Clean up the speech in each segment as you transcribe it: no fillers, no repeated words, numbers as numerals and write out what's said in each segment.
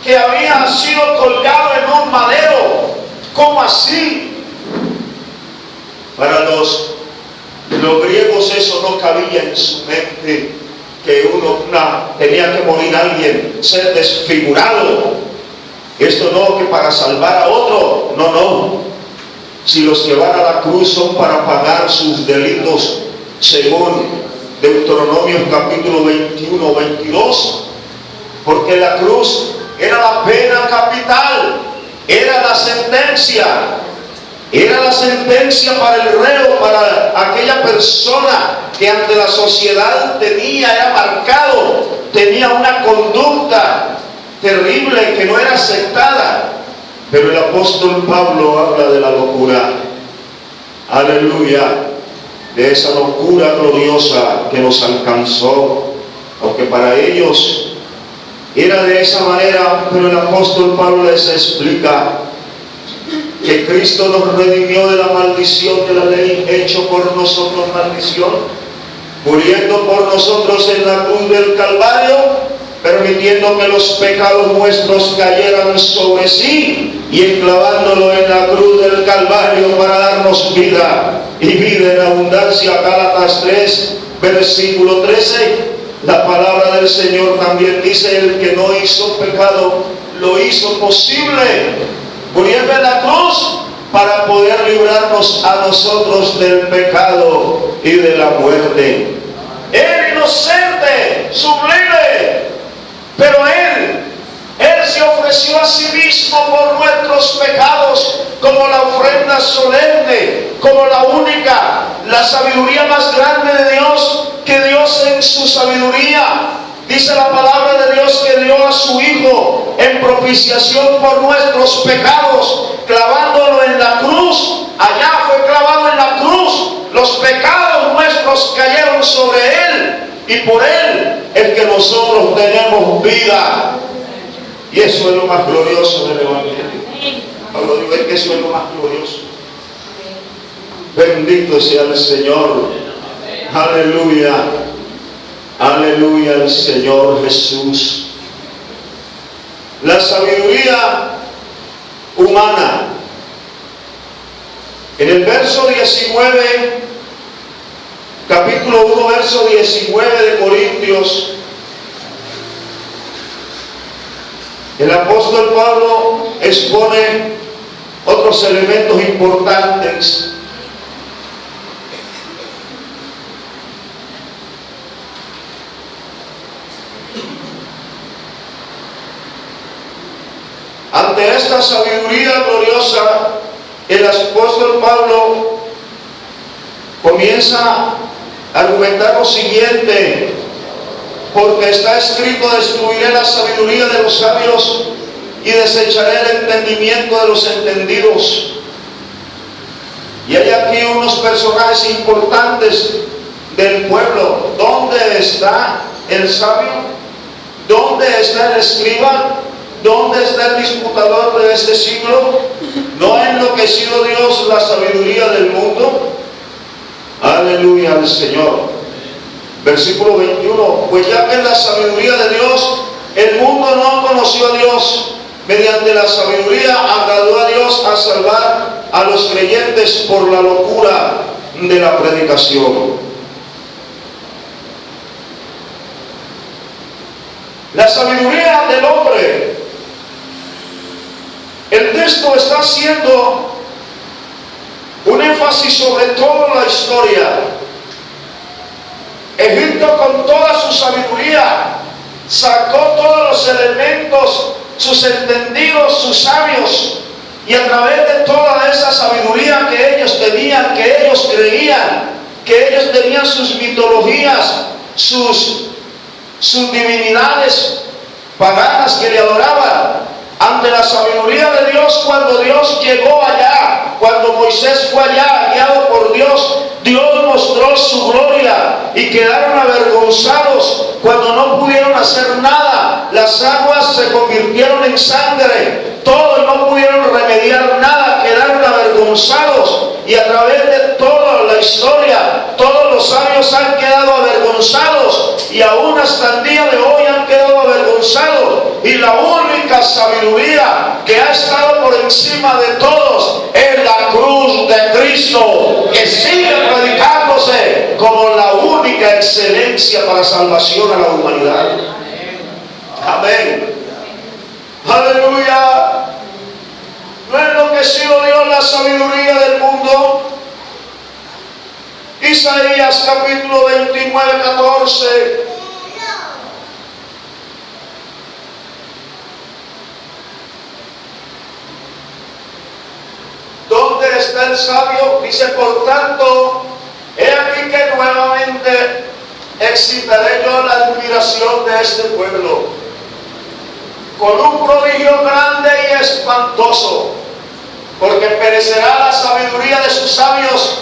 que había sido colgado en un madero. ¿Cómo así? Para los griegos eso no cabía en su mente, que tenía que morir alguien, ser desfigurado. Esto no, que para salvar a otro, no. Si los que van a la cruz son para pagar sus delitos, según Deuteronomio capítulo 21, 22, porque la cruz era la pena capital, era la sentencia para el reo, para aquella persona que ante la sociedad era marcado, tenía una conducta terrible que no era aceptada. Pero el apóstol Pablo habla de la locura, aleluya, de esa locura gloriosa que nos alcanzó, aunque para ellos era de esa manera. Pero el apóstol Pablo les explica que Cristo nos redimió de la maldición de la ley, hecho por nosotros maldición, muriendo por nosotros en la cruz del Calvario, permitiendo que los pecados nuestros cayeran sobre sí y enclavándolo en la cruz del Calvario para darnos vida y vida en abundancia. Gálatas 3, versículo 13. La palabra del Señor también dice: el que no hizo pecado lo hizo posible, muriendo en la cruz para poder librarnos a nosotros del pecado y de la muerte. Él inocente, sublime, pero Él se ofreció a sí mismo por nuestros pecados como la ofrenda solemne, como la única, la sabiduría más grande de Dios, que Dios en su sabiduría, dice la palabra de Dios, que dio a su Hijo en propiciación por nuestros pecados, clavándolo en la cruz. Allá fue clavado en la cruz, los pecados nuestros cayeron sobre Él, y por Él es que nosotros tenemos vida. Y eso es lo más glorioso del Evangelio. Pablo dijo que eso es lo más glorioso. Bendito sea el Señor. Aleluya. Aleluya al Señor Jesús. La sabiduría humana. En el verso 19, capítulo 1, verso 19 de Corintios, el apóstol Pablo expone otros elementos importantes. Ante esta sabiduría gloriosa, el apóstol Pablo comienza a argumentar lo siguiente: porque está escrito, destruiré la sabiduría de los sabios y desecharé el entendimiento de los entendidos. Y hay aquí unos personajes importantes del pueblo. ¿Dónde está el sabio? ¿Dónde está el escriba? ¿Dónde está el disputador de este siglo? ¿No ha enloquecido Dios la sabiduría del mundo? Aleluya al Señor. Versículo 21, pues ya que en la sabiduría de Dios el mundo no conoció a Dios, mediante la sabiduría agradó a Dios a salvar a los creyentes por la locura de la predicación. La sabiduría del hombre. El texto está haciendo un énfasis sobre toda la historia. Egipto, con toda su sabiduría, sacó todos los elementos, sus entendidos, sus sabios, y a través de toda esa sabiduría que ellos tenían, que ellos creían, que ellos tenían sus mitologías, sus divinidades paganas que le adoraban, ante la sabiduría de Dios, cuando Dios llegó allá, cuando Moisés fue allá guiado por Dios, Dios mostró su gloria y quedaron avergonzados cuando no pudieron hacer nada. Las aguas se convirtieron en sangre, todo, y no pudieron remediar nada, quedaron avergonzados. Y a través de toda la historia, todos los sabios han quedado avergonzados, y aún hasta el día de hoy han quedado avergonzados. Y la única única sabiduría que ha estado por encima de todos es la cruz de Cristo, que sigue predicándose como la única excelencia para salvación a la humanidad. Amén. Aleluya. ¿No ha enloquecido Dios la sabiduría del mundo? Isaías capítulo 29, 14. ¿Dónde está el sabio? Dice, por tanto, he aquí que nuevamente excitaré yo la admiración de este pueblo con un prodigio grande y espantoso, porque perecerá la sabiduría de sus sabios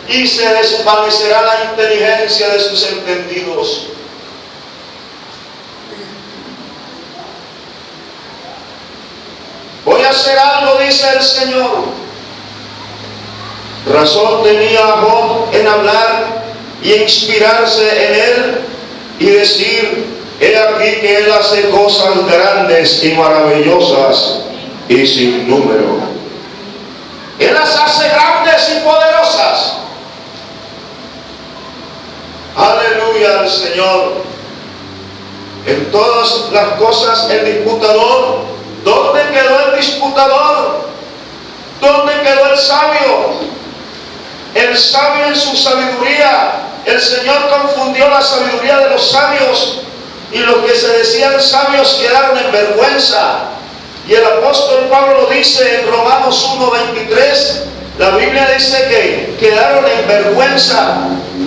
y se desvanecerá la inteligencia de sus entendidos. Voy a hacer algo, dice el Señor. Razón tenía Job en hablar y inspirarse en él y decir, he aquí que él hace cosas grandes y maravillosas y sin número. Él las hace grandes y poderosas. Aleluya al Señor. En todas las cosas el disputador. ¿Dónde quedó el disputador? ¿Dónde quedó el sabio? El sabio en su sabiduría. El Señor confundió la sabiduría de los sabios, y los que se decían sabios quedaron en vergüenza. Y el apóstol Pablo lo dice en Romanos 1:23. La Biblia dice que quedaron en vergüenza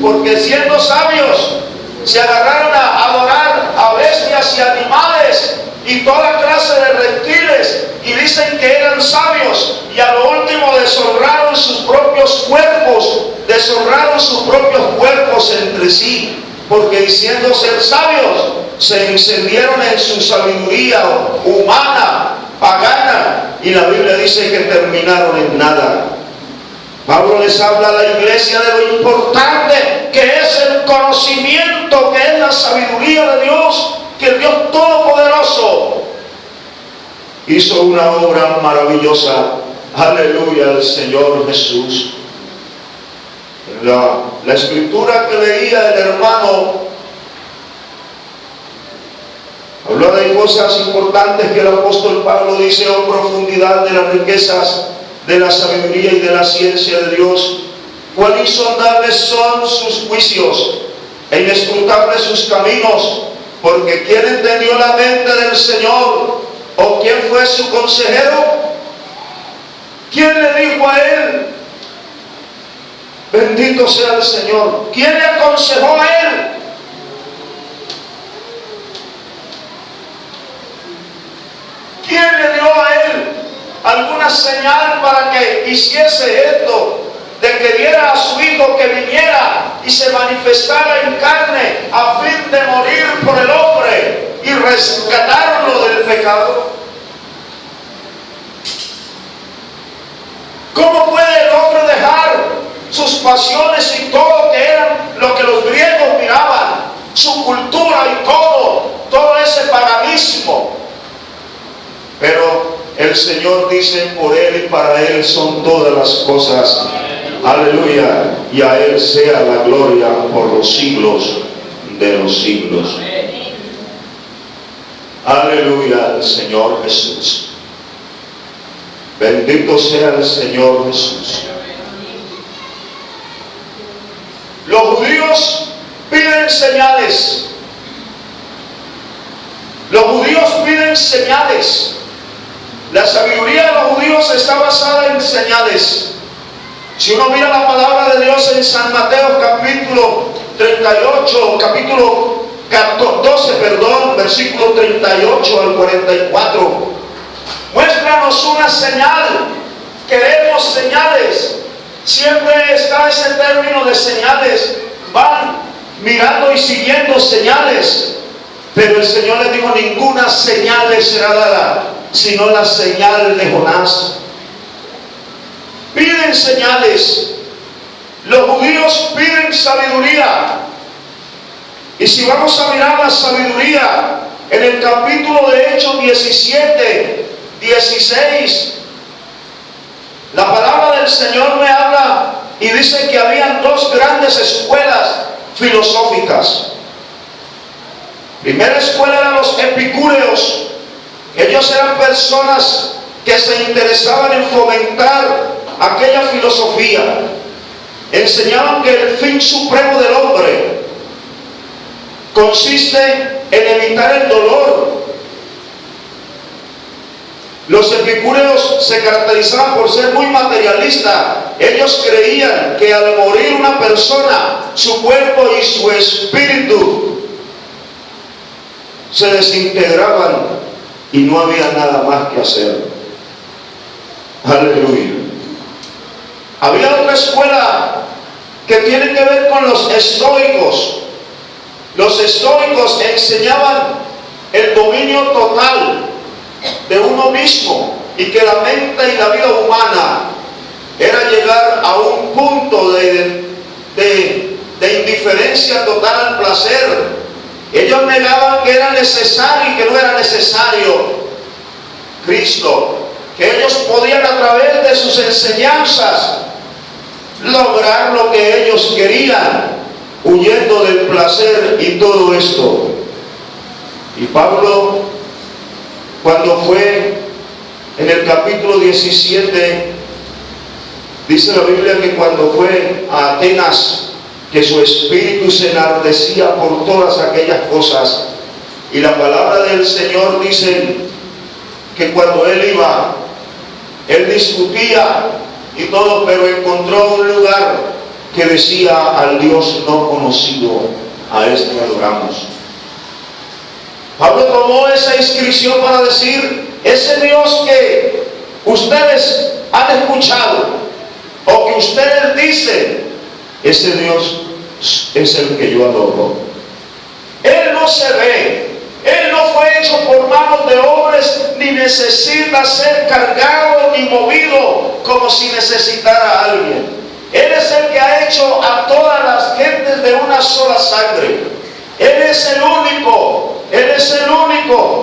porque siendo sabios se agarraron a adorar a bestias y animales y toda clase de reptiles, y dicen que eran sabios, y a lo último deshonraron sus propios cuerpos entre sí, porque diciendo ser sabios se encendieron en su sabiduría humana, pagana, y la Biblia dice que terminaron en nada. Pablo les habla a la iglesia de lo importante que es el conocimiento, que es la sabiduría de Dios, que el Dios Todopoderoso hizo una obra maravillosa. Aleluya al Señor Jesús. La escritura que leía el hermano habló de cosas importantes que el apóstol Pablo dice: oh profundidad de las riquezas, de la sabiduría y de la ciencia de Dios, cuán insondables son sus juicios e inescrutables sus caminos, porque ¿quién entendió la mente del Señor? ¿O quién fue su consejero? ¿Quién le dijo a él? Bendito sea el Señor. ¿Quién le aconsejó a él? ¿Quién le dio a él alguna señal para que hiciese esto? De que diera a su hijo que viniera y se manifestara en carne a fin de morir por el hombre y rescatarlo del pecado. ¿Cómo puede el hombre dejar sus pasiones y todo que eran lo que los griegos miraban, su cultura y todo ese paganismo? Pero el Señor dice: por Él y para Él son todas las cosas. Aleluya. Y a Él sea la gloria por los siglos de los siglos. Aleluya al Señor Jesús. Bendito sea el Señor Jesús. Los judíos piden señales. Los judíos piden señales. La sabiduría de los judíos está basada en señales. Si uno mira la palabra de Dios en San Mateo capítulo 12, versículo 38 al 44, muéstranos una señal. Queremos señales. Siempre está ese término de señales. Van mirando y siguiendo señales. Pero el Señor les dijo: ninguna señal les será dada, sino la señal de Jonás. Piden señales. Los judíos piden sabiduría. Y si vamos a mirar la sabiduría, En el capítulo de Hechos 17, 16, la palabra del Señor me habla y dice que habían dos grandes escuelas filosóficas. Primera escuela eran los epicúreos. Ellos eran personas que se interesaban en fomentar aquella filosofía. Enseñaban que el fin supremo del hombre consiste en evitar el dolor. Los epicúreos se caracterizaban por ser muy materialistas. Ellos creían que al morir una persona, su cuerpo y su espíritu se desintegraban y no había nada más que hacer. Aleluya. Había otra escuela que tiene que ver con los estoicos. Los estoicos enseñaban el dominio total de uno mismo y que la mente y la vida humana era llegar a un punto de indiferencia total al placer. Ellos negaban que era necesario y que no era necesario Cristo, que ellos podían a través de sus enseñanzas lograr lo que ellos querían, huyendo del placer y todo esto. Y Pablo, cuando fue en el capítulo 17, dice la Biblia que cuando fue a Atenas, que su espíritu se enardecía por todas aquellas cosas. Y la palabra del Señor dice que cuando él iba, él discutía y todo, pero encontró un lugar que decía: al Dios no conocido, a este adoramos. Pablo tomó esa inscripción para decir: ese Dios que ustedes han escuchado o que ustedes dicen, ese Dios es el que yo adoro. Él no se ve, Él no fue hecho por manos de hombres, ni necesita ser cargado ni movido como si necesitara a alguien. Él es el que ha hecho a todas las gentes de una sola sangre. Él es el único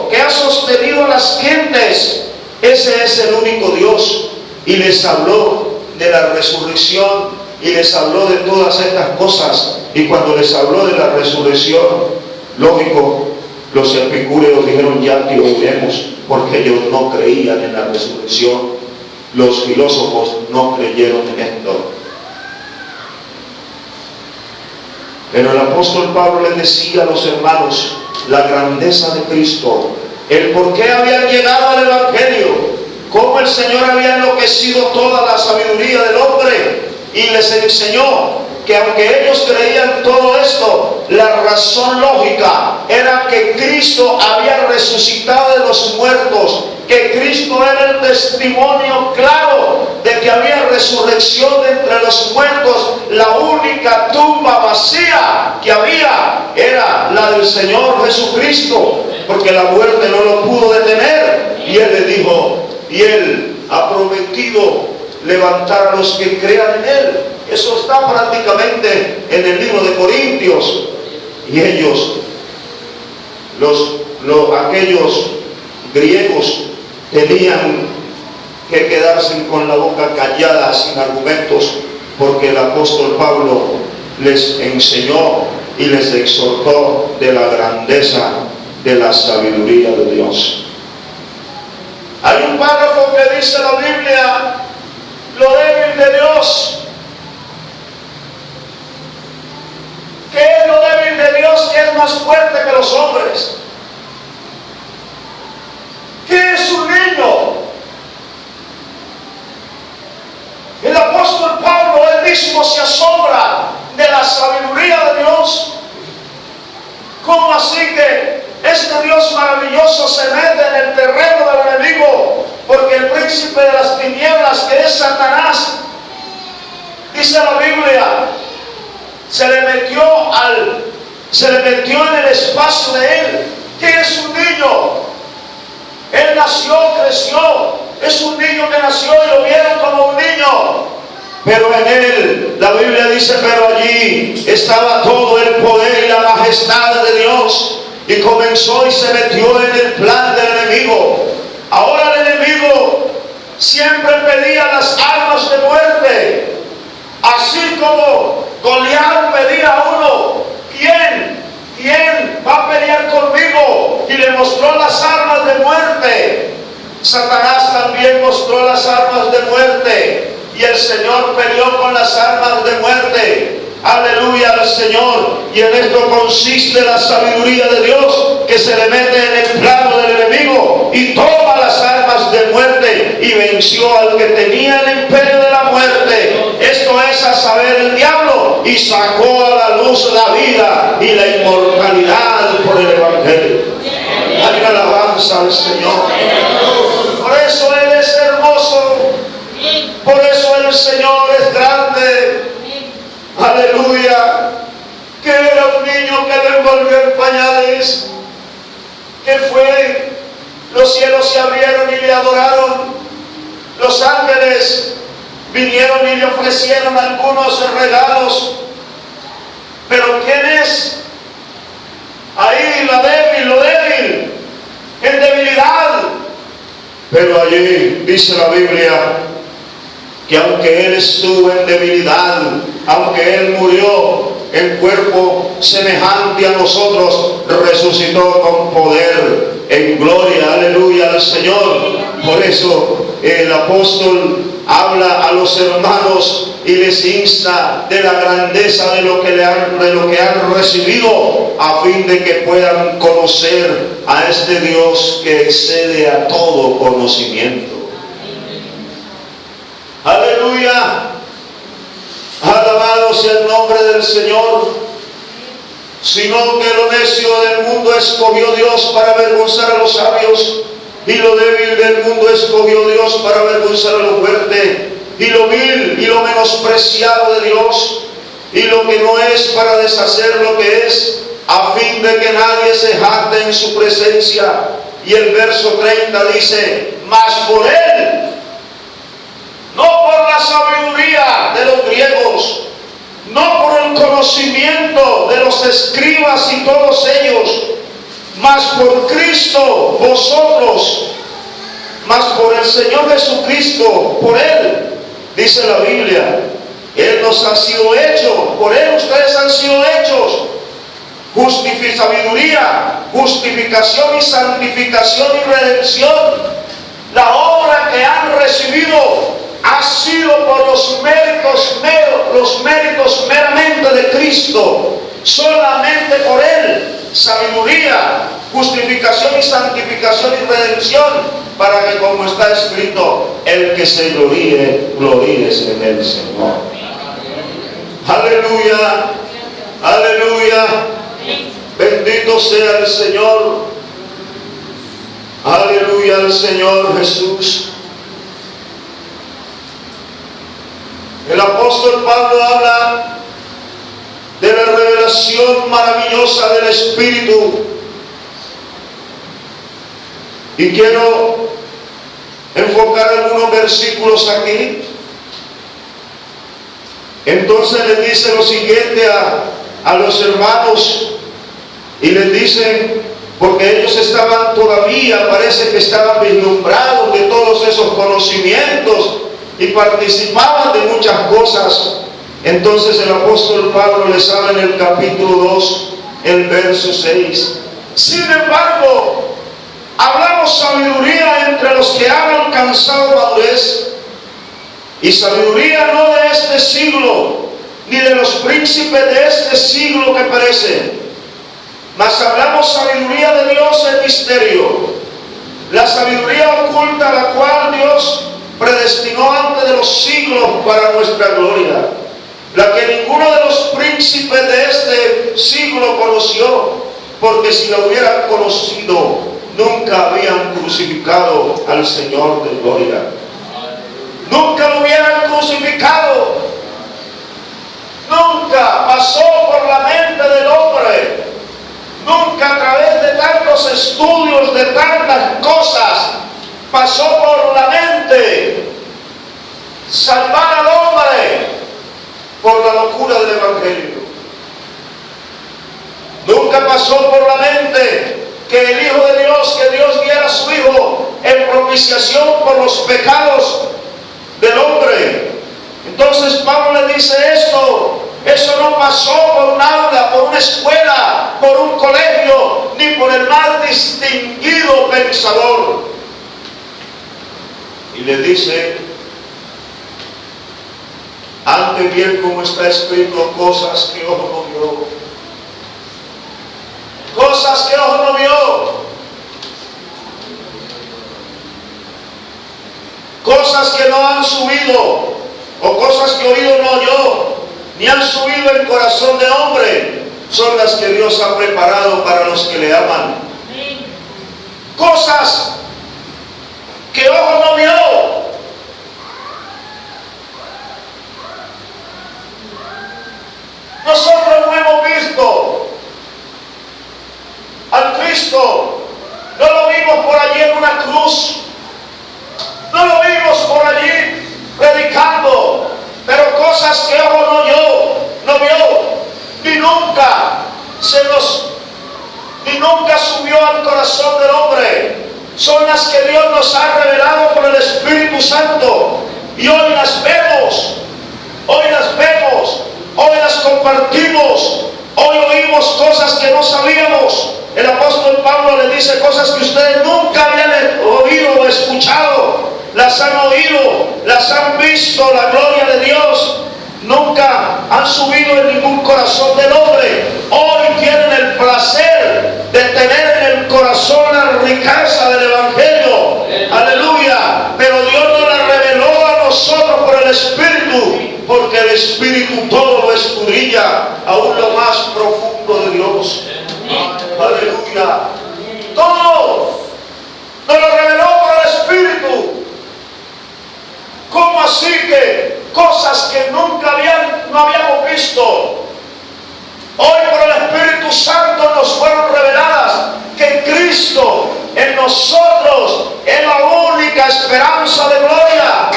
que ha sostenido a las gentes. Ese es el único Dios. Y les habló de la resurrección y les habló de todas estas cosas. Y cuando les habló de la resurrección, lógico, los epicúreos dijeron: ya te oiremos, porque ellos no creían en la resurrección. Los filósofos no creyeron en esto. Pero el apóstol Pablo les decía a los hermanos la grandeza de Cristo, el por qué habían llegado al Evangelio, cómo el Señor había enloquecido toda la sabiduría del hombre, y les enseñó que aunque ellos creían todo esto, la razón lógica era que Cristo había resucitado de los muertos, que Cristo era el testimonio claro de que había resurrección de entre los muertos. La única tumba vacía que había era la del Señor Jesucristo, porque la muerte no lo pudo detener. Y Él le dijo, y Él ha prometido levantar a los que crean en Él. Eso está prácticamente en el libro de Corintios. Y ellos, aquellos griegos, tenían que quedarse con la boca callada, sin argumentos, porque el apóstol Pablo les enseñó y les exhortó de la grandeza de la sabiduría de Dios. Hay un párrafo que dice la Biblia: lo débil de Dios. ¿Qué es lo débil de Dios? Que es más fuerte que los hombres. ¿Qué es un niño? El apóstol Pablo, él mismo se asombra de la sabiduría de Dios. ¿Cómo así que este Dios maravilloso se mete en el terreno del enemigo? Porque el príncipe de las tinieblas, que es Satanás, dice la Biblia, se le metió en el espacio de él. ¿Qué es un niño? Él nació, creció, es un niño que nació y lo vieron como un niño. Pero en él, la Biblia dice, pero allí estaba todo el poder y la majestad de Dios. y comenzó y se metió en el plan del enemigo. Ahora el enemigo siempre pedía las armas de muerte, así como Goliat pedía a uno: ¿Quién va a pelear conmigo? Y le mostró las armas de muerte. Satanás también mostró las armas de muerte, y el Señor peleó con las armas de muerte. Aleluya al Señor. Y en esto consiste la sabiduría de Dios, que se le mete en el plano del enemigo y toma las armas de muerte y venció al que tenía el imperio de la muerte. Esto es a saber, el diablo, y sacó a la luz la vida y la inmortalidad por el Evangelio. Hay alabanza al Señor. Por eso Él es hermoso, por eso el Señor es grande. Aleluya. Que era un niño que lo envolvió en pañales, que fue, los cielos se abrieron y le adoraron, los ángeles vinieron y le ofrecieron algunos regalos. Pero ¿quién es? Ahí lo débil, en debilidad. Pero allí dice la Biblia que aunque Él estuvo en debilidad, aunque Él murió en cuerpo semejante a nosotros, resucitó con poder en gloria. Aleluya al Señor. Por eso el apóstol habla a los hermanos y les insta de la grandeza de lo que han recibido, a fin de que puedan conocer a este Dios que excede a todo conocimiento. Aleluya. Alabado sea el nombre del Señor. Sino que lo necio del mundo escogió Dios para avergonzar a los sabios, y lo débil del mundo escogió Dios para avergonzar a lo fuerte, y lo vil y lo menospreciado de Dios, y lo que no es, para deshacer lo que es, a fin de que nadie se jacte en su presencia. Y el verso 30 dice: mas por Él, no por la sabiduría de los griegos, no por el conocimiento de los escribas y todos ellos, mas por Cristo vosotros, mas por el Señor Jesucristo, por Él, dice la Biblia, Él nos ha sido hecho, por Él ustedes han sido hechos sabiduría, justificación y santificación y redención. La obra que han recibido ha sido por los méritos meramente de Cristo, solamente por Él. Sabiduría, justificación y santificación y redención, para que, como está escrito, el que se gloríe, gloríese en el Señor. Aleluya, aleluya. Bendito sea el Señor. Aleluya al Señor Jesús. El apóstol Pablo habla de la revelación maravillosa del Espíritu, y quiero enfocar algunos versículos aquí. Entonces les dice lo siguiente a los hermanos, y les dice, porque ellos estaban todavía, parece que estaban vislumbrados de todos esos conocimientos y participaban de muchas cosas. Entonces el apóstol Pablo les habla en el capítulo 2, el verso 6. Sin embargo, hablamos sabiduría entre los que han alcanzado madurez, y sabiduría no de este siglo, ni de los príncipes de este siglo que perecen, mas hablamos sabiduría de Dios en misterio, la sabiduría oculta, la cual Dios predestinó antes de los siglos para nuestra gloria, la que ninguno de los príncipes de este siglo conoció, porque si la hubieran conocido, nunca habían crucificado al Señor de gloria. Nunca lo hubieran crucificado. Nunca pasó por la mente del hombre. Nunca, a través de tantos estudios, de tantas cosas, pasó por la mente salvar al hombre por la locura del Evangelio. Nunca pasó por la mente que el Hijo de Dios, que Dios diera a su Hijo en propiciación por los pecados del hombre. Entonces Pablo le dice esto. Eso no pasó por un aula, por una escuela, por un colegio, ni por el más distinguido pensador. Y le dice, antes bien como está escrito, cosas que ojo no vio. Cosas que ojo no vio. Cosas que no han subido, o cosas que oído no oyó, ni han subido el corazón de hombre, son las que Dios ha preparado para los que le aman. Cosas que ojo no vio. Nosotros no hemos visto al Cristo, no lo vimos por allí en una cruz, no lo vimos por allí predicando, pero cosas que ojo no vio, ni nunca subió al corazón del hombre, son las que Dios nos ha revelado por el Espíritu Santo, y hoy las vemos, hoy las compartimos, hoy oímos cosas que no sabíamos. El apóstol Pablo le dice cosas que ustedes nunca habían oído o escuchado, las han oído, las han visto, la gloria de Dios nunca han subido en ningún corazón del hombre. Hoy tienen el placer de tener en el corazón la riqueza del Evangelio. Aleluya. Pero Dios nos la reveló a nosotros por el Espíritu, porque el Espíritu todo lo escudriña, aún lo más profundo de Dios. Aleluya. Todo nos lo reveló por el Espíritu. ¿Cómo así que cosas que nunca no habíamos visto, hoy por el Espíritu Santo nos fueron reveladas? Que Cristo en nosotros es la única esperanza de gloria.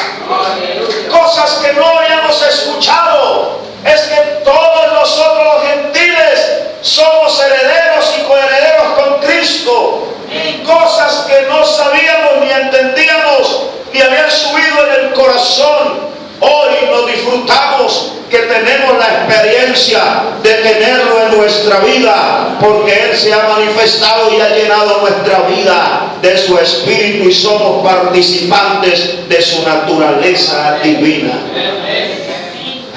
Cosas que no habíamos escuchado, es que todos nosotros los gentiles somos herederos y coherederos con Cristo. Cosas que no sabíamos ni entendíamos ni habían subido en el corazón, hoy nos disfrutamos que tenemos la experiencia de tenerlo en nuestra vida, porque Él se ha manifestado y ha llenado nuestra vida de su Espíritu y somos participantes de su naturaleza divina.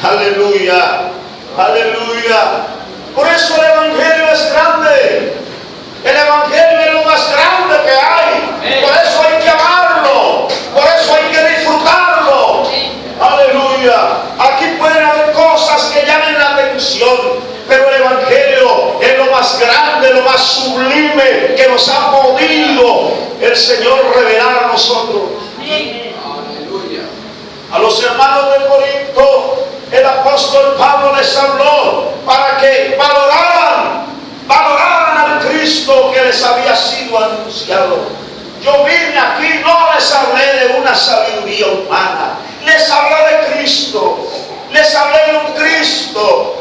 Aleluya, aleluya. Por eso el Evangelio es grande. El Evangelio es lo más grande que hay. Por eso hay que amarlo, por eso hay que disfrutarlo. Aleluya. Aquí pueden haber cosas que llamen la atención, pero el Evangelio es lo más grande, lo más sublime que nos ha podido el Señor revelar a nosotros. Aleluya. A los hermanos de Corinto, el apóstol Pablo les habló para que valoraran al Cristo que les había sido anunciado. Yo vine aquí, no les hablé de una sabiduría humana, les hablé de Cristo, les hablé de un Cristo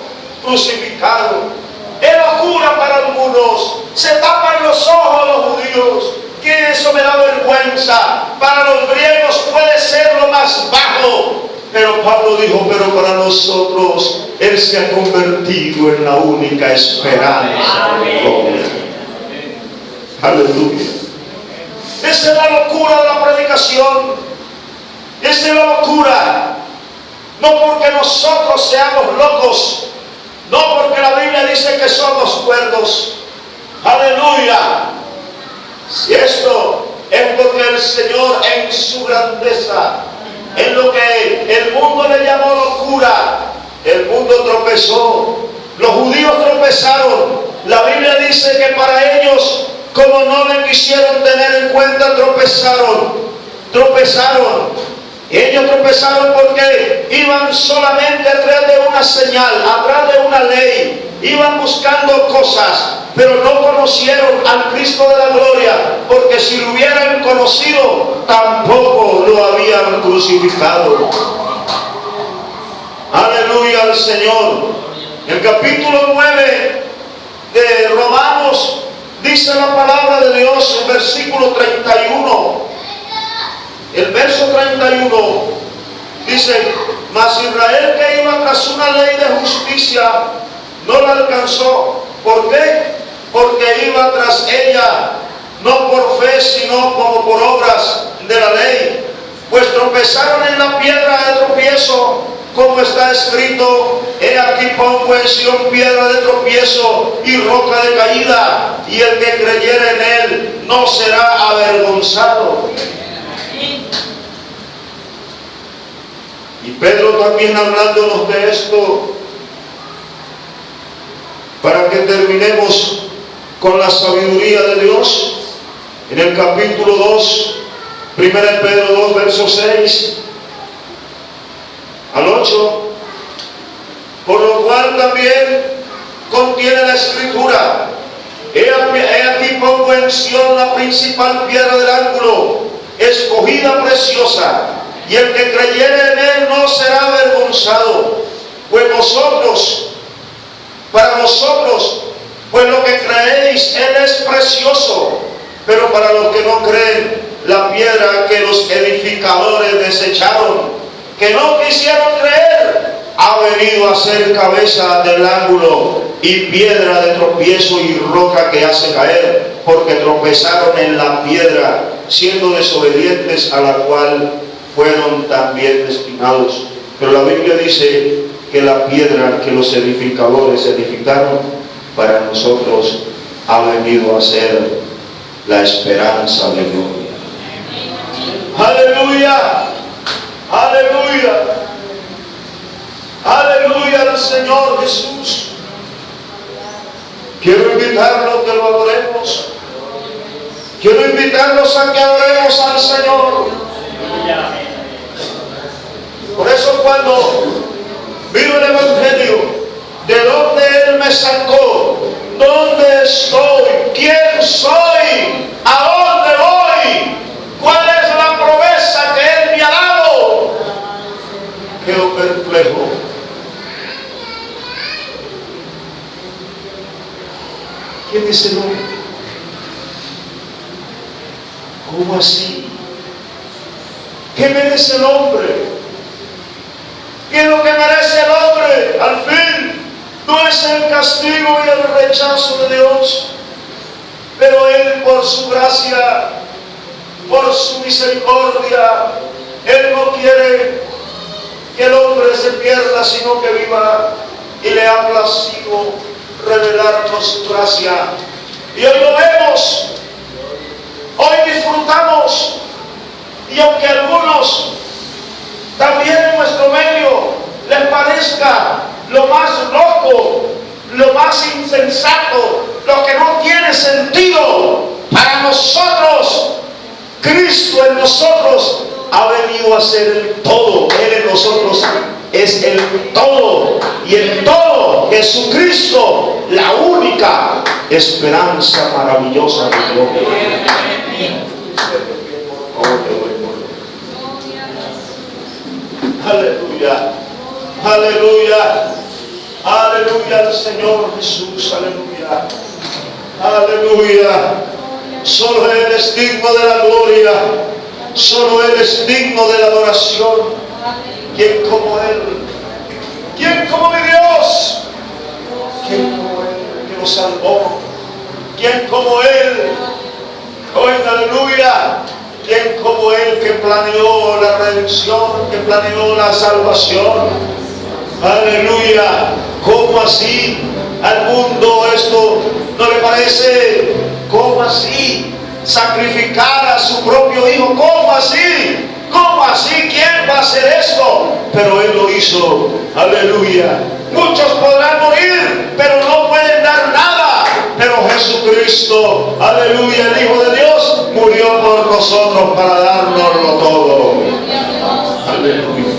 crucificado. Es locura para algunos, se tapan los ojos a los judíos, que eso me da vergüenza. Para los griegos puede ser lo más bajo, pero Pablo dijo, pero para nosotros Él se ha convertido en la única esperanza. Aleluya. Esa es la locura de la predicación. Esa es la locura. No porque nosotros seamos locos, no porque la Biblia dice que somos cuerdos. Aleluya. Si esto es porque el Señor en su grandeza, en lo que el mundo le llamó locura, el mundo tropezó, los judíos tropezaron. La Biblia dice que para ellos, como no le quisieron tener en cuenta, tropezaron. Ellos tropezaron porque iban solamente atrás de una señal, atrás de una ley. Iban buscando cosas, pero no conocieron al Cristo de la gloria, porque si lo hubieran conocido, tampoco lo habían crucificado. Aleluya al Señor. El capítulo 9 de Romanos, dice la palabra de Dios en versículo 31. El verso 31 dice: mas Israel, que iba tras una ley de justicia, no la alcanzó. ¿Por qué? Porque iba tras ella no por fe, sino como por obras de la ley. Pues tropezaron en la piedra de tropiezo, como está escrito: he aquí pongo en Sión piedra de tropiezo y roca de caída, y el que creyere en él no será avergonzado. Y Pedro también, hablándonos de esto, para que terminemos con la sabiduría de Dios, en el capítulo 2, 1 Pedro 2, verso 6 al 8, por lo cual también contiene la escritura: he aquí pongo en Sión la principal piedra del ángulo, escogida, preciosa, y el que creyere en él no será avergonzado. Pues vosotros, para vosotros, pues lo que creéis, él es precioso, pero para los que no creen, la piedra que los edificadores desecharon, que no quisieron creer, ha venido a ser cabeza del ángulo y piedra de tropiezo y roca que hace caer, porque tropezaron en la piedra, siendo desobedientes, a la cual fueron también destinados. Pero la Biblia dice que la piedra que los edificadores edificaron, para nosotros ha venido a ser la esperanza de gloria. Aleluya, aleluya, aleluya al Señor Jesús. Quiero invitarlos a que lo adoremos. Quiero invitarlos a que adoremos al Señor. Por eso, cuando vino el Evangelio, ¿de dónde Él me sacó? ¿Dónde estoy? ¿Quién soy? ¿A dónde voy? ¿Cuál es la promesa que Él me ha dado? Quedo perplejo. ¿Quién es el hombre? ¿Cómo así? ¿Qué merece el hombre? ¿Qué es lo que merece el hombre? Al fin, no es el castigo y el rechazo de Dios, pero Él, por su gracia, por su misericordia, Él no quiere que el hombre se pierda, sino que viva, y le ha placido revelarnos su gracia. Y hoy lo vemos, hoy disfrutamos, y aunque algunos también en nuestro medio les parezca lo más loco, lo más insensato, lo que no tiene sentido, para nosotros, Cristo en nosotros ha venido a ser el todo. Él en nosotros es el todo, y el todo, Jesucristo, la única esperanza maravillosa de Dios. Aleluya, aleluya, aleluya al Señor Jesús, aleluya, aleluya. Solo Él es digno de la gloria, solo Él es digno de la adoración. ¿Quién como Él? ¿Quién como mi Dios? ¿Quién como Él que nos salvó? ¿Quién como Él? Oiga, aleluya. ¿Quién como Él que planeó la redención, que planeó la salvación? Aleluya. ¿Cómo así? Al mundo esto no le parece. ¿Cómo así? Sacrificar a su propio hijo. ¿Cómo así? ¿Cómo así? ¿Quién va a hacer esto? Pero Él lo hizo. Aleluya. Muchos podrán morir, pero no pueden dar nada. Pero Jesucristo, aleluya, el Hijo de Dios, murió por nosotros para dárnoslo todo. Aleluya.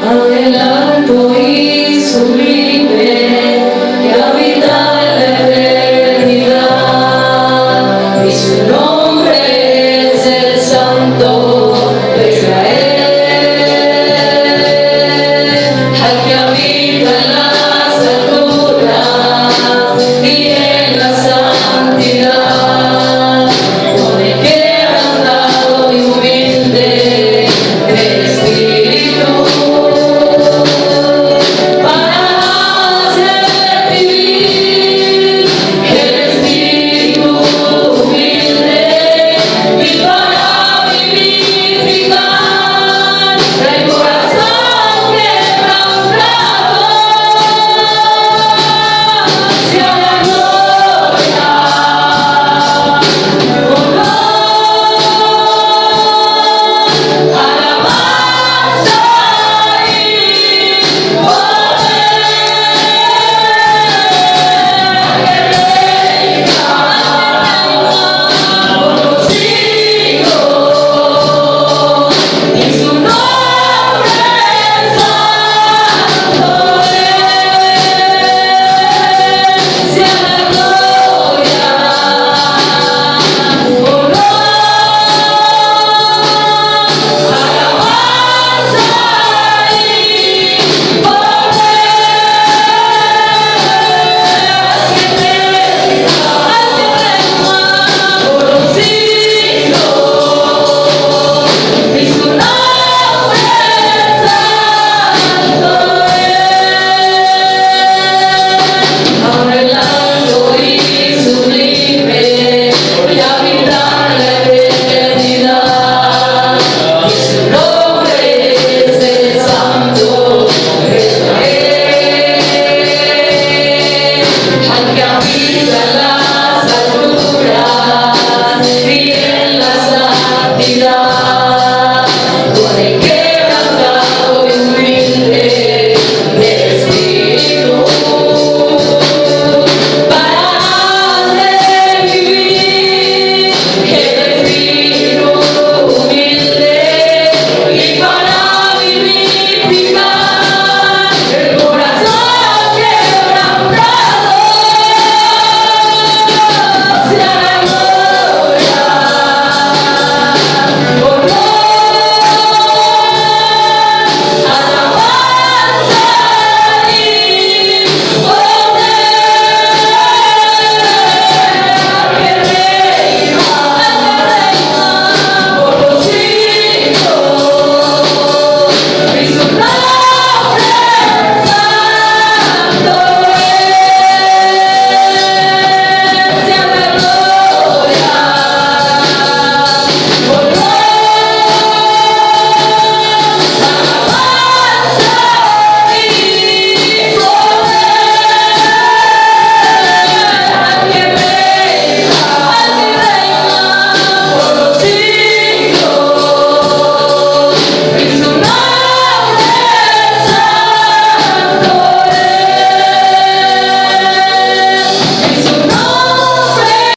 Adelante.